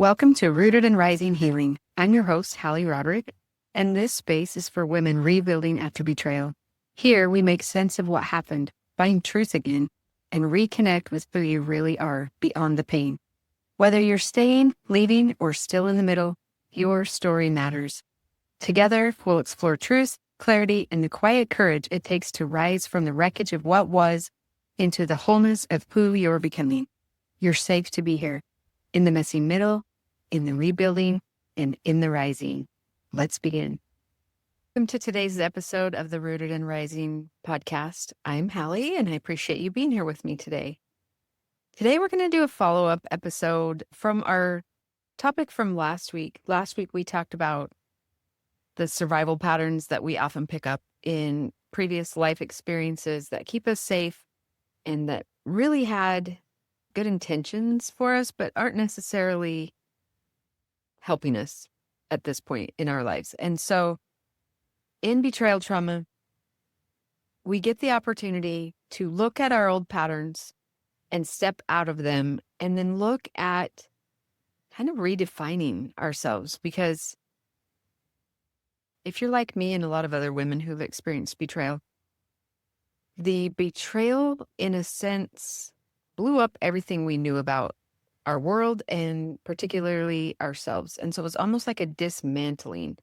Welcome to Rooted and Rising Healing. I'm your host, Hallie Roderick, and this space is for women rebuilding after betrayal. Here, we make sense of what happened, find truth again, and reconnect with who you really are beyond the pain. Whether you're staying, leaving, or still in the middle, your story matters. Together, we'll explore truth, clarity, and the quiet courage it takes to rise from the wreckage of what was into the wholeness of who you're becoming. You're safe to be here, in the messy middle, in the rebuilding, and in the rising. Let's begin. Welcome to today's episode of the Rooted and Rising podcast. I'm Hallie, and I appreciate you being here with me today. Today, we're going to do a follow-up episode from our topic from last week. Last week, we talked about the survival patterns that we often pick up in previous life experiences that keep us safe and that really had good intentions for us, but aren't necessarily helping us at this point in our lives. And so in betrayal trauma, we get the opportunity to look at our old patterns and step out of them and then look at kind of redefining ourselves. Because if you're like me and a lot of other women who've experienced betrayal, the betrayal, in a sense, blew up everything we knew about our world and particularly ourselves. And so it was almost like a dismantling.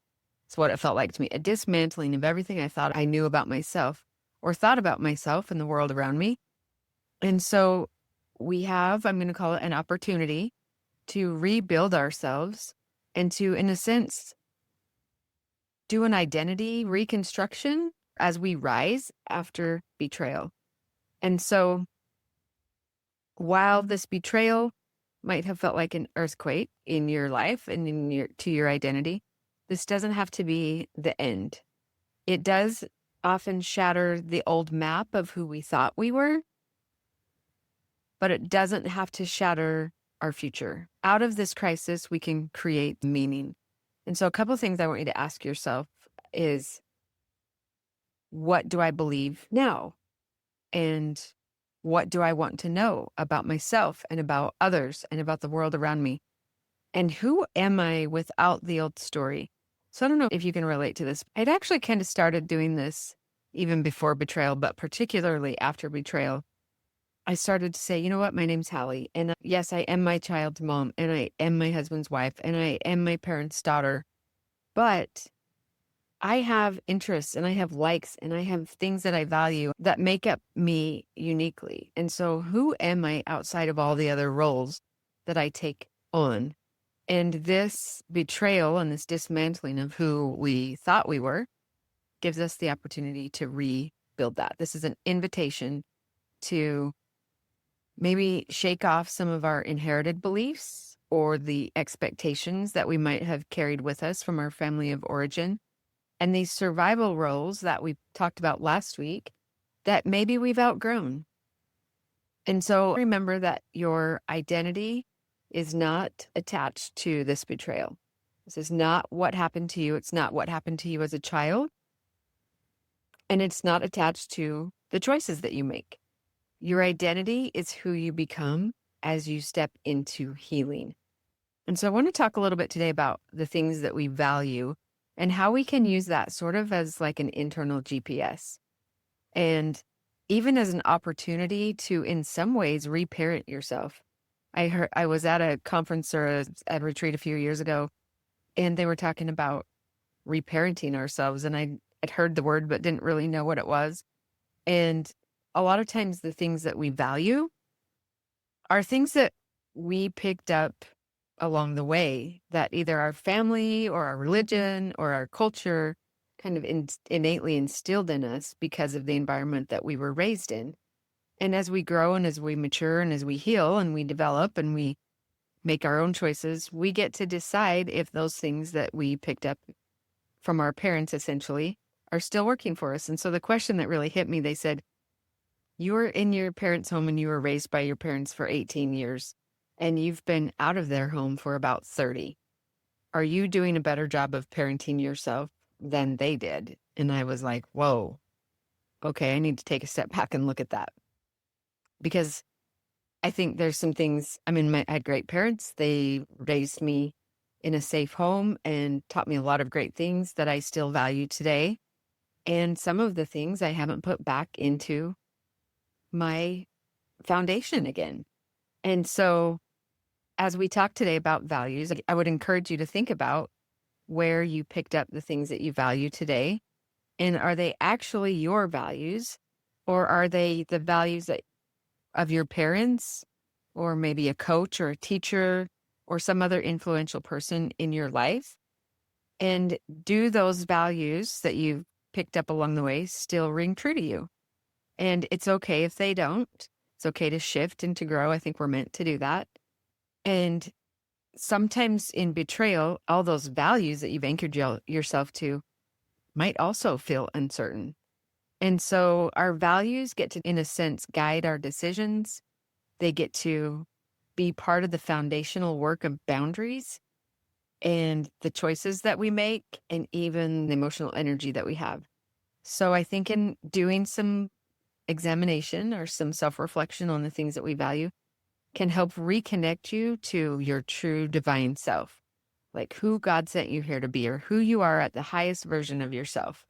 It's what it felt like to me, a dismantling of everything I thought I knew about myself or thought about myself and the world around me. And so we have, I'm going to call it an opportunity to rebuild ourselves and to, in a sense, do an identity reconstruction as we rise after betrayal. And so while this betrayal might have felt like an earthquake in your life and to your identity, this doesn't have to be the end. It does often shatter the old map of who we thought we were, but it doesn't have to shatter our future. Out of this crisis, we can create meaning. And so a couple of things I want you to ask yourself is, what do I believe now? And what do I want to know about myself and about others and about the world around me? And who am I without the old story? So I don't know if you can relate to this. I'd actually kind of started doing this even before betrayal, but particularly after betrayal. I started to say, you know what, my name's Hallie. And yes, I am my child's mom, and I am my husband's wife, and I am my parents' daughter. But I have interests and I have likes and I have things that I value that make up me uniquely. And so who am I outside of all the other roles that I take on? And this betrayal and this dismantling of who we thought we were gives us the opportunity to rebuild that. This is an invitation to maybe shake off some of our inherited beliefs or the expectations that we might have carried with us from our family of origin. And these survival roles that we talked about last week that maybe we've outgrown. And so remember that your identity is not attached to this betrayal. This is not what happened to you. It's not what happened to you as a child. And it's not attached to the choices that you make. Your identity is who you become as you step into healing. And so I want to talk a little bit today about the things that we value and how we can use that sort of as like an internal GPS. And even as an opportunity to, in some ways, reparent yourself. I was at a conference or a retreat a few years ago, and they were talking about reparenting ourselves. And I had heard the word, but didn't really know what it was. And a lot of times the things that we value are things that we picked up along the way that either our family or our religion or our culture kind of innately instilled in us because of the environment that we were raised in. And as we grow and as we mature and as we heal and we develop and we make our own choices, we get to decide if those things that we picked up from our parents essentially are still working for us. And so the question that really hit me, they said, you were in your parents' home and you were raised by your parents for 18 years. And you've been out of their home for about 30. Are you doing a better job of parenting yourself than they did? And I was like, whoa, okay, I need to take a step back and look at that. Because I think there's some things, I had great parents. They raised me in a safe home and taught me a lot of great things that I still value today. And some of the things I haven't put back into my foundation again. And so as we talk today about values, I would encourage you to think about where you picked up the things that you value today. And are they actually your values, or are they the values of your parents, or maybe a coach or a teacher or some other influential person in your life? And do those values that you've picked up along the way still ring true to you? And it's okay if they don't. It's okay to shift and to grow. I think we're meant to do that. And sometimes in betrayal, all those values that you've anchored yourself to might also feel uncertain. And so our values get to, in a sense, guide our decisions. They get to be part of the foundational work of boundaries and the choices that we make, and even the emotional energy that we have. So I think in doing some examination or some self-reflection on the things that we value can help reconnect you to your true divine self, like who God sent you here to be, or who you are at the highest version of yourself.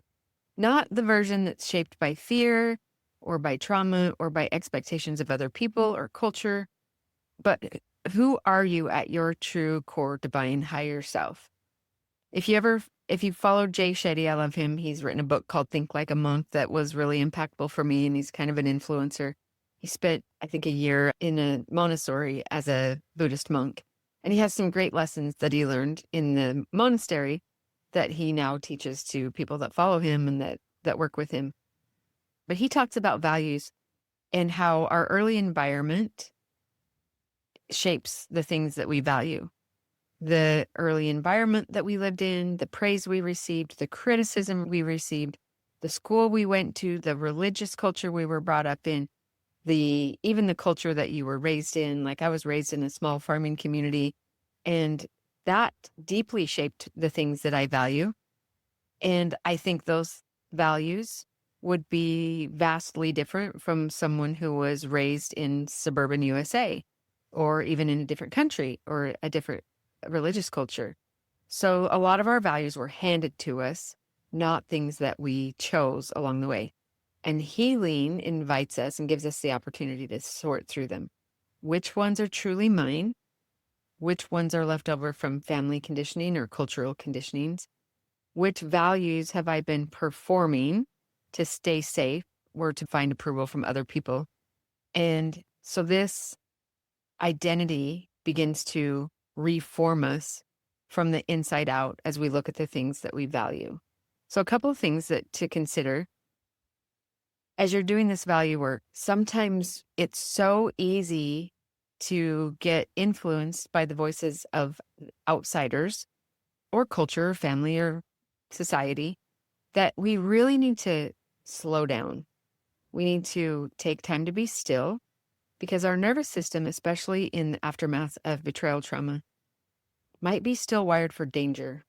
Not the version that's shaped by fear or by trauma or by expectations of other people or culture, but who are you at your true core divine higher self? If you followed Jay Shetty, I love him. He's written a book called Think Like a Monk that was really impactful for me, and he's kind of an influencer. He spent, I think, a year in a monastery as a Buddhist monk, and he has some great lessons that he learned in the monastery that he now teaches to people that follow him and that work with him. But he talks about values and how our early environment shapes the things that we value. The early environment that we lived in, the praise we received, the criticism we received, the school we went to, the religious culture we were brought up in, even the culture that you were raised in. Like I was raised in a small farming community, and that deeply shaped the things that I value. And I think those values would be vastly different from someone who was raised in suburban USA, or even in a different country or a different religious culture. So a lot of our values were handed to us, not things that we chose along the way. And healing invites us and gives us the opportunity to sort through them. Which ones are truly mine? Which ones are left over from family conditioning or cultural conditionings? Which values have I been performing to stay safe or to find approval from other people? And so this identity begins to reform us from the inside out as we look at the things that we value. So a couple of things to consider as you're doing this value work. Sometimes it's so easy to get influenced by the voices of outsiders or culture or family or society that we really need to slow down. We need to take time to be still, because our nervous system, especially in the aftermath of betrayal trauma, might be still wired for danger.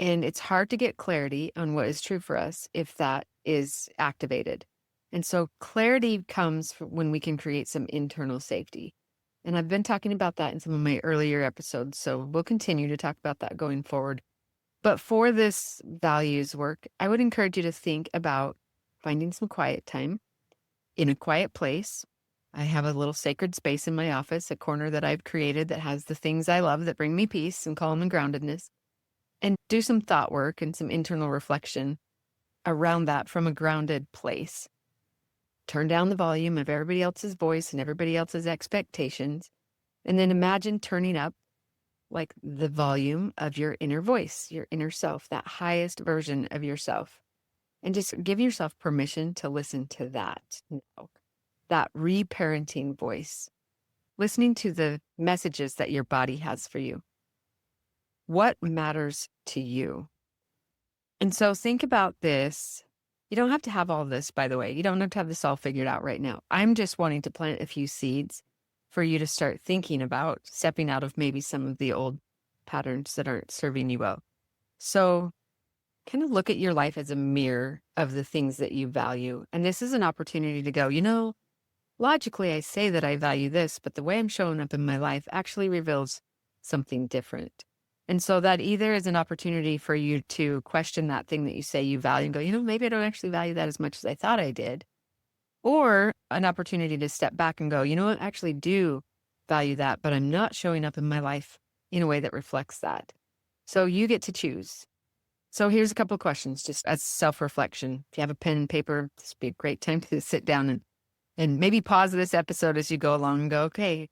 And it's hard to get clarity on what is true for us if that is activated. And so clarity comes when we can create some internal safety. And I've been talking about that in some of my earlier episodes, so we'll continue to talk about that going forward. But for this values work, I would encourage you to think about finding some quiet time in a quiet place. I have a little sacred space in my office, a corner that I've created that has the things I love that bring me peace and calm and groundedness, and do some thought work and some internal reflection around that from a grounded place. Turn down the volume of everybody else's voice and everybody else's expectations, and then imagine turning up like the volume of your inner voice, your inner self, that highest version of yourself. And just give yourself permission to listen to that now, that reparenting voice, listening to the messages that your body has for you. What matters to you? And so think about this. You don't have to have all this, by the way. You don't have to have this all figured out right now. I'm just wanting to plant a few seeds for you to start thinking about stepping out of maybe some of the old patterns that aren't serving you well. So kind of look at your life as a mirror of the things that you value. And this is an opportunity to go, logically I say that I value this, but the way I'm showing up in my life actually reveals something different. And so that either is an opportunity for you to question that thing that you say you value and go, maybe I don't actually value that as much as I thought I did. Or an opportunity to step back and go, what, I actually do value that, but I'm not showing up in my life in a way that reflects that. So you get to choose. So here's a couple of questions just as self-reflection. If you have a pen and paper, this would be a great time to sit down and maybe pause this episode as you go along and go, okay,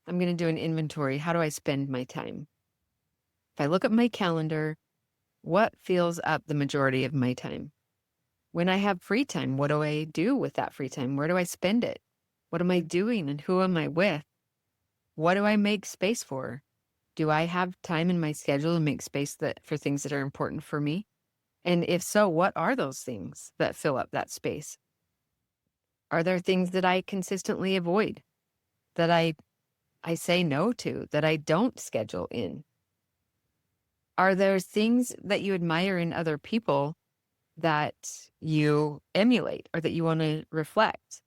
I'm going to do an inventory. How do I spend my time? If I look at my calendar, what fills up the majority of my time? When I have free time, what do I do with that free time? Where do I spend it? What am I doing and who am I with? What do I make space for? Do I have time in my schedule to make space for things that are important for me? And if so, what are those things that fill up that space? Are there things that I consistently avoid, that I say no to, that I don't schedule in? Are there things that you admire in other people that you emulate or that you want to reflect?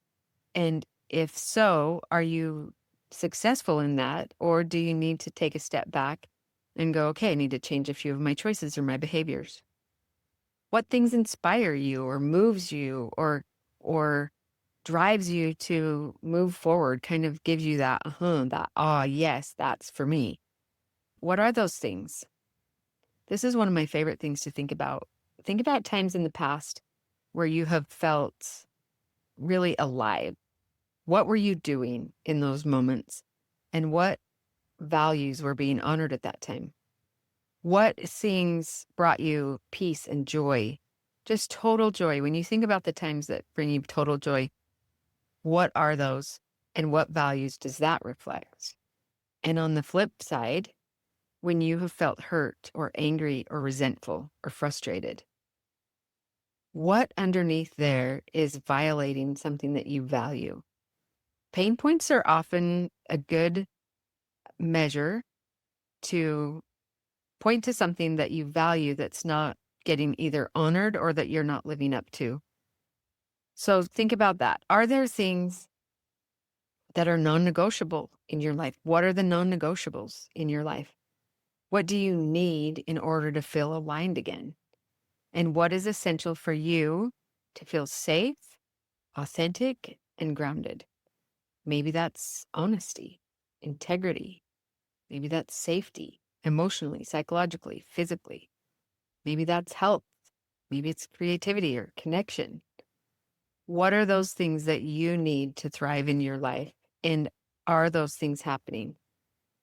And if so, are you successful in that? Or do you need to take a step back and go, okay, I need to change a few of my choices or my behaviors? What things inspire you or moves you or drives you to move forward, kind of gives you that, yes, that's for me. What are those things? This is one of my favorite things to think about. Think about times in the past where you have felt really alive. What were you doing in those moments? And what values were being honored at that time? What things brought you peace and joy? Just total joy. When you think about the times that bring you total joy, what are those? And what values does that reflect? And on the flip side, when you have felt hurt or angry or resentful or frustrated, what underneath there is violating something that you value? Pain points are often a good measure to point to something that you value that's not getting either honored or that you're not living up to. So think about that. Are there things that are non-negotiable in your life? What are the non-negotiables in your life? What do you need in order to feel aligned again? And what is essential for you to feel safe, authentic, and grounded? Maybe that's honesty, integrity. Maybe that's safety, emotionally, psychologically, physically. Maybe that's health. Maybe it's creativity or connection. What are those things that you need to thrive in your life? And are those things happening?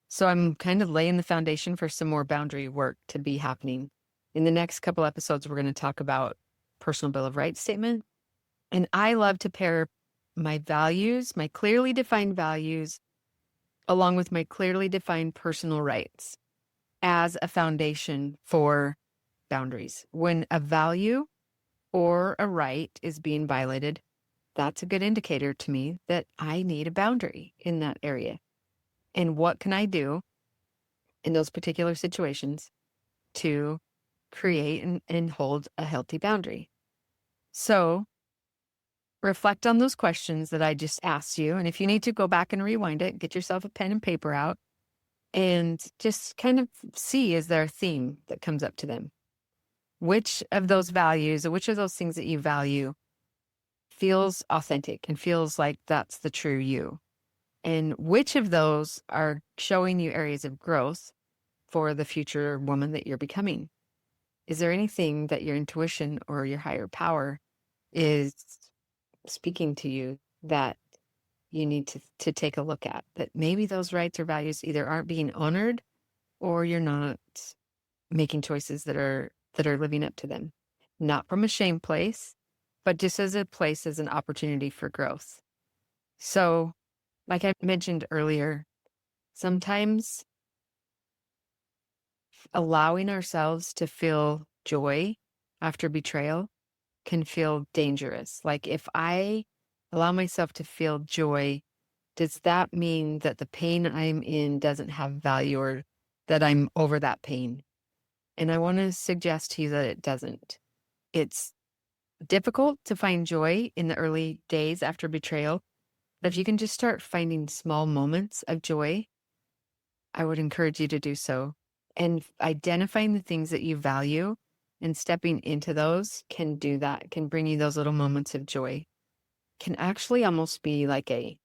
So I'm kind of laying the foundation for some more boundary work to be happening. In the next couple episodes, we're going to talk about personal Bill of Rights statement. And I love to pair my values, my clearly defined values, along with my clearly defined personal rights as a foundation for boundaries. When a value or a right is being violated, that's a good indicator to me that I need a boundary in that area. And what can I do in those particular situations to create and hold a healthy boundary? So reflect on those questions that I just asked you. And if you need to go back and rewind it, get yourself a pen and paper out and just kind of see, is there a theme that comes up to them? Which of those values or which of those things that you value feels authentic and feels like that's the true you? And which of those are showing you areas of growth for the future woman that you're becoming? Is there anything that your intuition or your higher power is speaking to you that you need to take a look at? That maybe those rights or values either aren't being honored or you're not making choices that are living up to them. Not from a shame place, but just as a place, as an opportunity for growth. So, like I mentioned earlier, sometimes allowing ourselves to feel joy after betrayal can feel dangerous. Like if I allow myself to feel joy, does that mean that the pain I'm in doesn't have value or that I'm over that pain? And I want to suggest to you that it doesn't. It's difficult to find joy in the early days after betrayal. But if you can just start finding small moments of joy, I would encourage you to do so. And identifying the things that you value and stepping into those can do that, can bring you those little moments of joy. Can actually almost be like a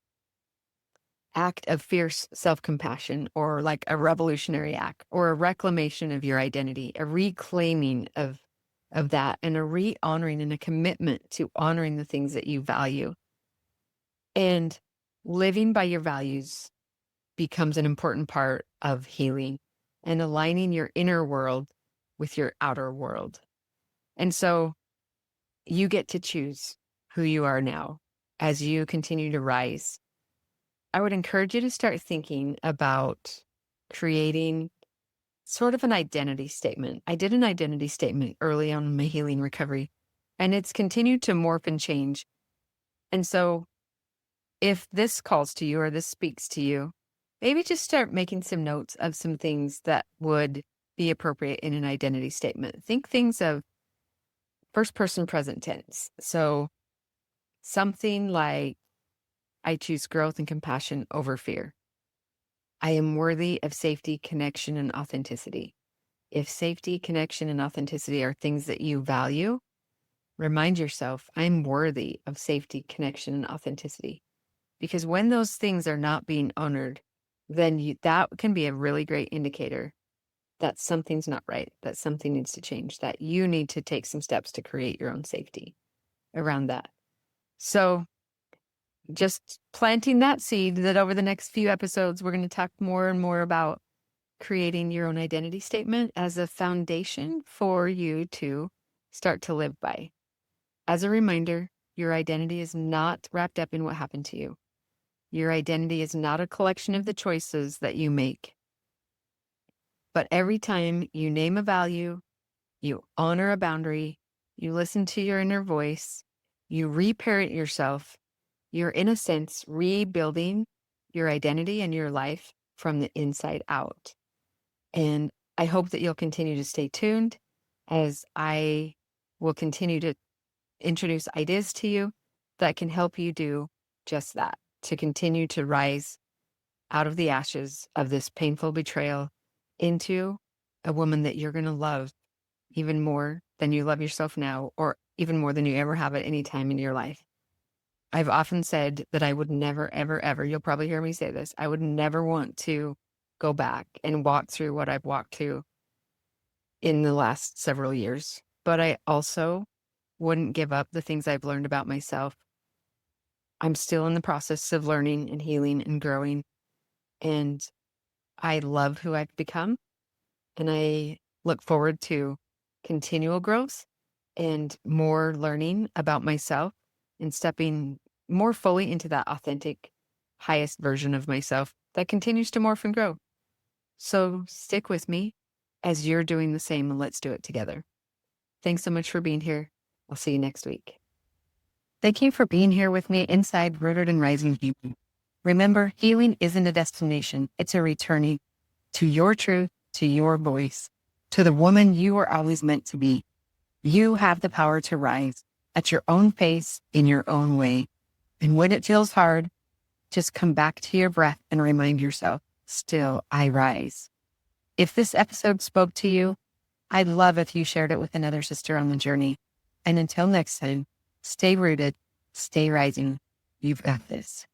act of fierce self-compassion, or like a revolutionary act, or a reclamation of your identity, a reclaiming of that, and a re-honoring and a commitment to honoring the things that you value. And living by your values becomes an important part of healing and aligning your inner world with your outer world. And so you get to choose who you are now as you continue to rise. I would encourage you to start thinking about creating sort of an identity statement. I did an identity statement early on in my healing recovery, and it's continued to morph and change. And so if this calls to you or this speaks to you, maybe just start making some notes of some things that would be appropriate in an identity statement. Think things of first person present tense. So something like, I choose growth and compassion over fear. I am worthy of safety, connection, and authenticity. If safety, connection, and authenticity are things that you value, remind yourself, I'm worthy of safety, connection, and authenticity. Because when those things are not being honored, then that can be a really great indicator that something's not right, that something needs to change, that you need to take some steps to create your own safety around that. So just planting that seed that over the next few episodes, we're going to talk more and more about creating your own identity statement as a foundation for you to start to live by. As a reminder, your identity is not wrapped up in what happened to you. Your identity is not a collection of the choices that you make. But every time you name a value, you honor a boundary, you listen to your inner voice, you reparent yourself, you're in a sense rebuilding your identity and your life from the inside out. And I hope that you'll continue to stay tuned as I will continue to introduce ideas to you that can help you do just that, to continue to rise out of the ashes of this painful betrayal into a woman that you're going to love even more than you love yourself now, or even more than you ever have at any time in your life. I've often said that I would never, ever, ever, you'll probably hear me say this, I would never want to go back and walk through what I've walked through in the last several years. But I also wouldn't give up the things I've learned about myself. I'm still in the process of learning and healing and growing. And I love who I've become. And I look forward to continual growth and more learning about myself and stepping more fully into that authentic, highest version of myself that continues to morph and grow. So stick with me as you're doing the same, and let's do it together. Thanks so much for being here. I'll see you next week. Thank you for being here with me inside Rooted and Rising Healing. Remember, healing isn't a destination. It's a returning to your truth, to your voice, to the woman you were always meant to be. You have the power to rise at your own pace, in your own way. And when it feels hard, just come back to your breath and remind yourself, still I rise. If this episode spoke to you, I'd love if you shared it with another sister on the journey. And until next time, stay rooted, stay rising. You've got this.